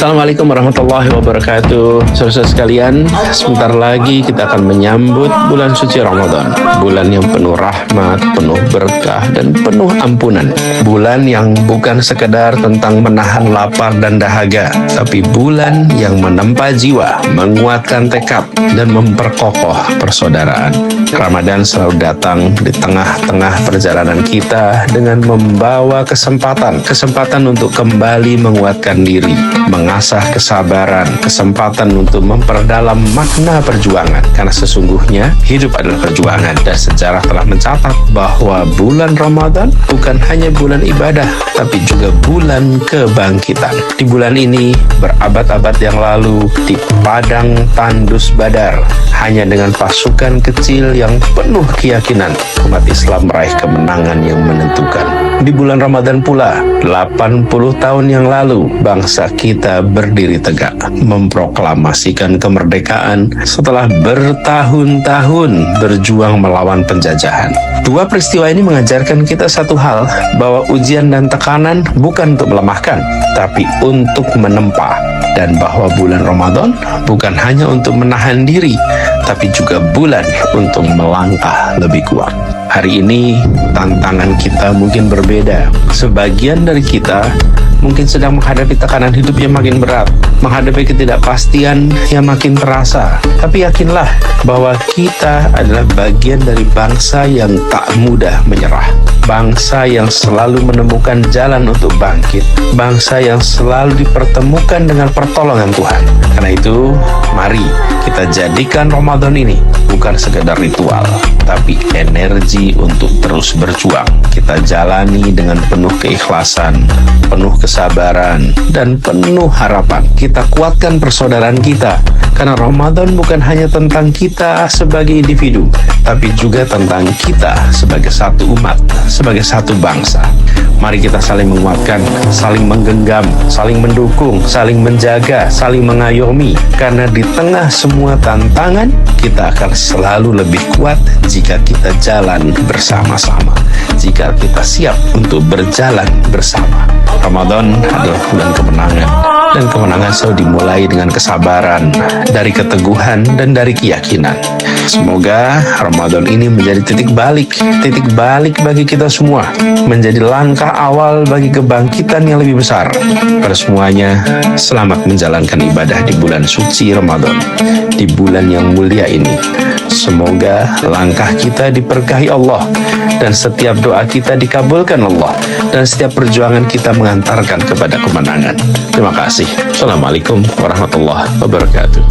Assalamualaikum warahmatullahi wabarakatuh. Saudara sekalian, sebentar lagi kita akan menyambut bulan suci Ramadan. Bulan yang penuh rahmat, penuh berkah, dan penuh ampunan. Bulan yang bukan sekedar tentang menahan lapar dan dahaga, tapi bulan yang menempa jiwa, menguatkan tekad, dan memperkokoh persaudaraan. Ramadan selalu datang di tengah-tengah perjalanan kita dengan membawa kesempatan untuk kembali menguatkan diri, mengasah kesabaran, kesempatan untuk memperdalam makna perjuangan. Karena sesungguhnya hidup adalah perjuangan, dan sejarah telah mencatat bahwa bulan Ramadan bukan hanya bulan ibadah, tapi juga bulan kebangkitan. Di bulan ini, berabad-abad yang lalu, di padang tandus Badar, hanya dengan pasukan kecil yang penuh keyakinan, umat Islam meraih kemenangan yang menentukan. Di bulan Ramadan pula, 80 tahun yang lalu, bangsa kita berdiri tegak, memproklamasikan kemerdekaan setelah bertahun-tahun berjuang melawan penjajahan. Dua peristiwa ini mengajarkan kita satu hal, bahwa ujian dan tekanan bukan untuk melemahkan, tapi untuk menempa. Dan bahwa bulan Ramadan bukan hanya untuk menahan diri, tapi juga bulan untuk melangkah lebih kuat. Hari ini tantangan kita mungkin berbeda. Sebagian dari kita mungkin sedang menghadapi tekanan hidup yang makin berat, menghadapi ketidakpastian yang makin terasa. Tapi yakinlah bahwa kita adalah bagian dari bangsa yang tak mudah menyerah. Bangsa yang selalu menemukan jalan untuk bangkit. Bangsa yang selalu dipertemukan dengan pertolongan Tuhan. Karena itu, mari kita jadikan Ramadan ini bukan sekedar ritual, tapi energi untuk terus berjuang. Kita jalani dengan penuh keikhlasan, penuh kesabaran, dan penuh harapan. Kita kuatkan persaudaraan kita, karena Ramadan bukan hanya tentang kita sebagai individu, tapi juga tentang kita sebagai satu umat, sebagai satu bangsa. Mari kita saling menguatkan, saling menggenggam, saling mendukung, saling menjaga, saling mengayomi. Karena di tengah semua tantangan, kita akan selalu lebih kuat jika kita jalan bersama-sama, jika kita siap untuk berjalan bersama. Ramadan adalah bulan kemenangan, dan kemenangan selalu dimulai dengan kesabaran, dari keteguhan, dan dari keyakinan. Semoga Ramadan ini menjadi titik balik bagi kita semua, menjadi langkah awal bagi kebangkitan yang lebih besar. Pada semuanya, selamat menjalankan ibadah di bulan suci Ramadan, di bulan yang mulia ini. Semoga langkah kita diberkahi Allah, dan setiap doa kita dikabulkan Allah, dan setiap perjuangan kita mengantarkan kepada kemenangan. Terima kasih. Assalamualaikum warahmatullahi wabarakatuh.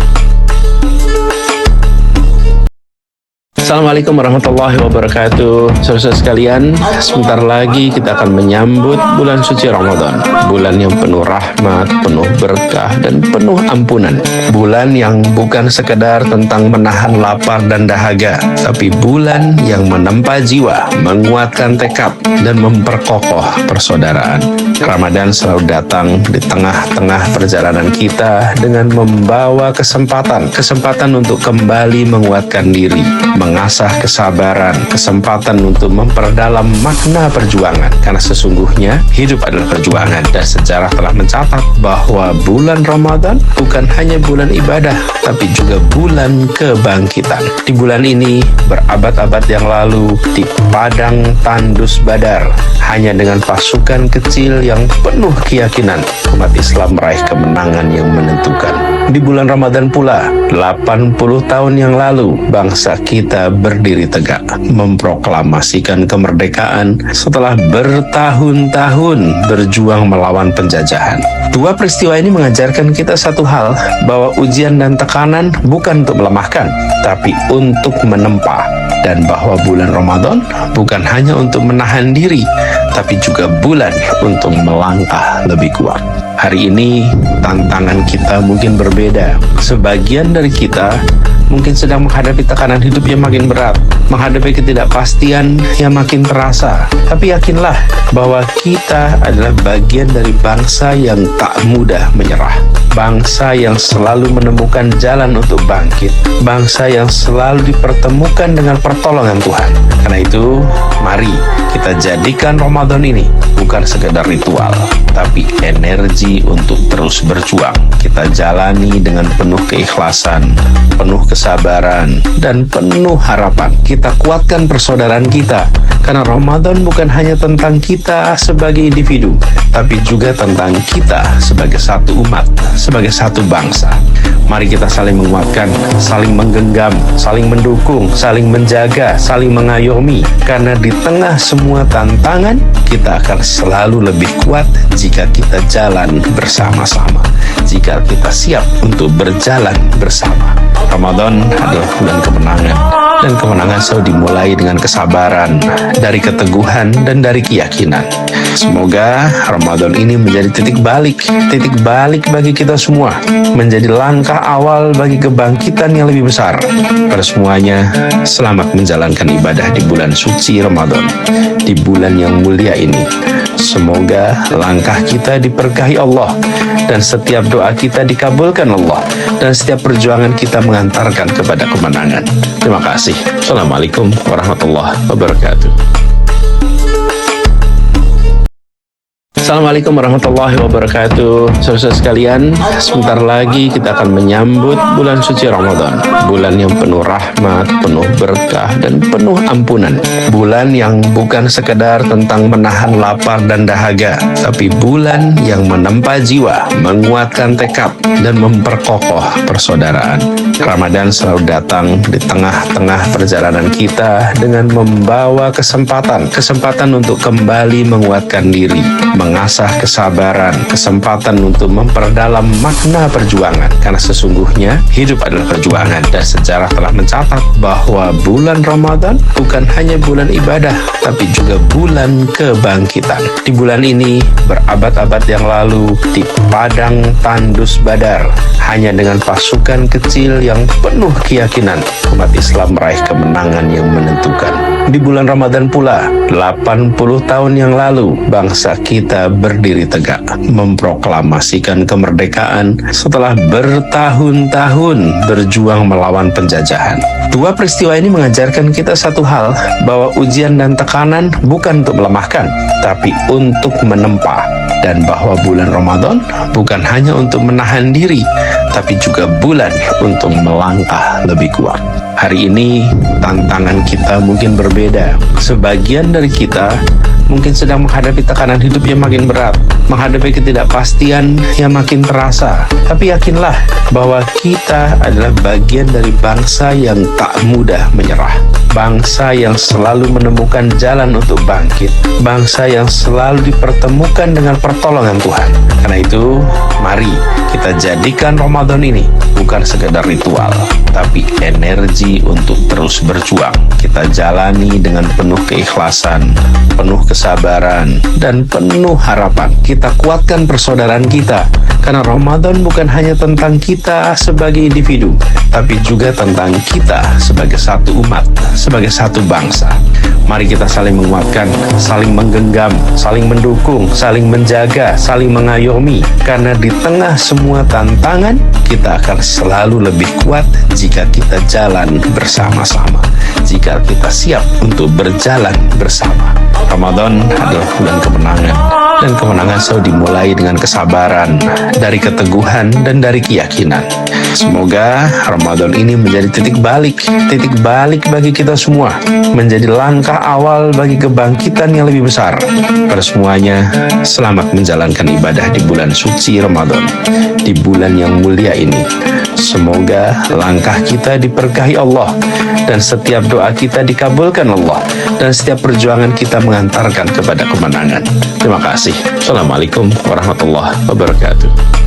Assalamualaikum warahmatullahi wabarakatuh. Saudara sekalian, sebentar lagi kita akan menyambut bulan suci Ramadan. Bulan yang penuh rahmat, penuh berkah, dan penuh ampunan. Bulan yang bukan sekedar tentang menahan lapar dan dahaga, tapi bulan yang menempa jiwa, menguatkan tekad, dan memperkokoh persaudaraan. Ramadan selalu datang di tengah-tengah perjalanan kita dengan membawa kesempatan untuk kembali menguatkan diri, mengasah kesabaran, kesempatan untuk memperdalam makna perjuangan. Karena sesungguhnya hidup adalah perjuangan, dan sejarah telah mencatat bahwa bulan Ramadan bukan hanya bulan ibadah, tapi juga bulan kebangkitan. Di bulan ini, berabad-abad yang lalu, di padang tandus Badar, hanya dengan pasukan kecil yang penuh keyakinan, umat Islam meraih kemenangan yang menentukan. Di bulan Ramadan pula, 80 tahun yang lalu, bangsa kita berdiri tegak, memproklamasikan kemerdekaan setelah bertahun-tahun berjuang melawan penjajahan. Dua peristiwa ini mengajarkan kita satu hal, bahwa ujian dan tekanan bukan untuk melemahkan, tapi untuk menempa. Dan bahwa bulan Ramadan bukan hanya untuk menahan diri, tapi juga bulan untuk melangkah lebih kuat. Hari ini tantangan kita mungkin berbeda. Sebagian dari kita mungkin sedang menghadapi tekanan hidup yang makin berat, menghadapi ketidakpastian yang makin terasa. Tapi yakinlah bahwa kita adalah bagian dari bangsa yang tak mudah menyerah. Bangsa yang selalu menemukan jalan untuk bangkit. Bangsa yang selalu dipertemukan dengan pertolongan Tuhan. Karena itu, mari kita jadikan Ramadan ini bukan sekedar ritual, tapi energi untuk terus berjuang. Kita jalani dengan penuh keikhlasan, penuh kesabaran, dan penuh harapan. Kita kuatkan persaudaraan kita, karena Ramadan bukan hanya tentang kita sebagai individu, tapi juga tentang kita sebagai satu umat, sebagai satu bangsa. Mari kita saling menguatkan, saling menggenggam, saling mendukung, saling menjaga, saling mengayomi. Karena di tengah semua tantangan, kita akan selalu lebih kuat jika kita jalan bersama-sama, jika kita siap untuk berjalan bersama. Ramadan adalah bulan kemenangan, dan kemenangan selalu dimulai dengan kesabaran, dari keteguhan, dan dari keyakinan. Semoga Ramadan ini menjadi titik balik bagi kita semua, menjadi langkah awal bagi kebangkitan yang lebih besar. Pada semuanya, selamat menjalankan ibadah di bulan suci Ramadan, di bulan yang mulia ini. Semoga langkah kita diberkahi Allah, dan setiap doa kita dikabulkan Allah, dan setiap perjuangan kita mengantarkan kepada kemenangan. Terima kasih. Assalamualaikum warahmatullahi wabarakatuh. Assalamualaikum warahmatullahi wabarakatuh. Saudara sekalian, sebentar lagi kita akan menyambut bulan suci Ramadan. Bulan yang penuh rahmat, penuh berkah, dan penuh ampunan. Bulan yang bukan sekedar tentang menahan lapar dan dahaga, tapi bulan yang menempa jiwa, menguatkan tekad, dan memperkokoh persaudaraan. Ramadan selalu datang di tengah-tengah perjalanan kita dengan membawa kesempatan untuk kembali menguatkan diri, mengasah kesabaran, kesempatan untuk memperdalam makna perjuangan. Karena sesungguhnya hidup adalah perjuangan, dan sejarah telah mencatat bahwa bulan Ramadan bukan hanya bulan ibadah, tapi juga bulan kebangkitan. Di bulan ini, berabad-abad yang lalu, di padang tandus Badar, hanya dengan pasukan kecil yang penuh keyakinan, umat Islam meraih kemenangan yang menentukan. Di bulan Ramadan pula, 80 tahun yang lalu, bangsa kita berdiri tegak, memproklamasikan kemerdekaan setelah bertahun-tahun berjuang melawan penjajahan. Dua peristiwa ini mengajarkan kita satu hal, bahwa ujian dan tekanan bukan untuk melemahkan, tapi untuk menempa. Dan bahwa bulan Ramadan bukan hanya untuk menahan diri, tapi juga bulan untuk melangkah lebih kuat. Hari ini tantangan kita mungkin berbeda. Sebagian dari kita mungkin sedang menghadapi tekanan hidup yang makin berat, menghadapi ketidakpastian yang makin terasa. Tapi yakinlah bahwa kita adalah bagian dari bangsa yang tak mudah menyerah. Bangsa yang selalu menemukan jalan untuk bangkit. Bangsa yang selalu dipertemukan dengan pertolongan Tuhan. Karena itu, mari kita jadikan Ramadan ini bukan sekedar ritual, tapi energi untuk terus berjuang. Kita jalani dengan penuh keikhlasan, penuh kesabaran, dan penuh harapan. Kita kuatkan persaudaraan kita, karena Ramadan bukan hanya tentang kita sebagai individu, tapi juga tentang kita sebagai satu umat, sebagai satu bangsa. Mari kita saling menguatkan, saling menggenggam, saling mendukung, saling menjaga, saling mengayomi. Karena di tengah semua tantangan, kita akan selalu lebih kuat jika kita jalan bersama-sama, jika kita siap untuk berjalan bersama. Ramadan adalah bulan kemenangan, dan kemenangan selalu dimulai dengan kesabaran, dari keteguhan, dan dari keyakinan. Semoga Ramadan ini menjadi titik balik bagi kita semua, menjadi langkah awal bagi kebangkitan yang lebih besar. Pada semuanya, selamat menjalankan ibadah di bulan suci Ramadan, di bulan yang mulia ini. Semoga langkah kita diberkahi Allah, dan setiap doa kita dikabulkan Allah, dan setiap perjuangan kita mengantarkan kepada kemenangan. Terima kasih. Assalamualaikum warahmatullahi wabarakatuh.